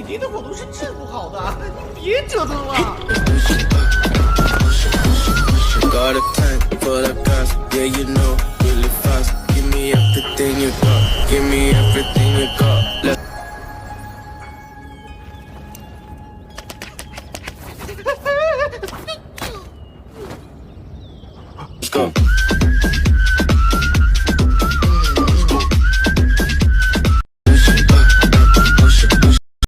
你的我都是治不好的，你别折腾了。Got a tank full of gas, yeah you know, really fast. Give me everything you got, give me everything you got. Let's go.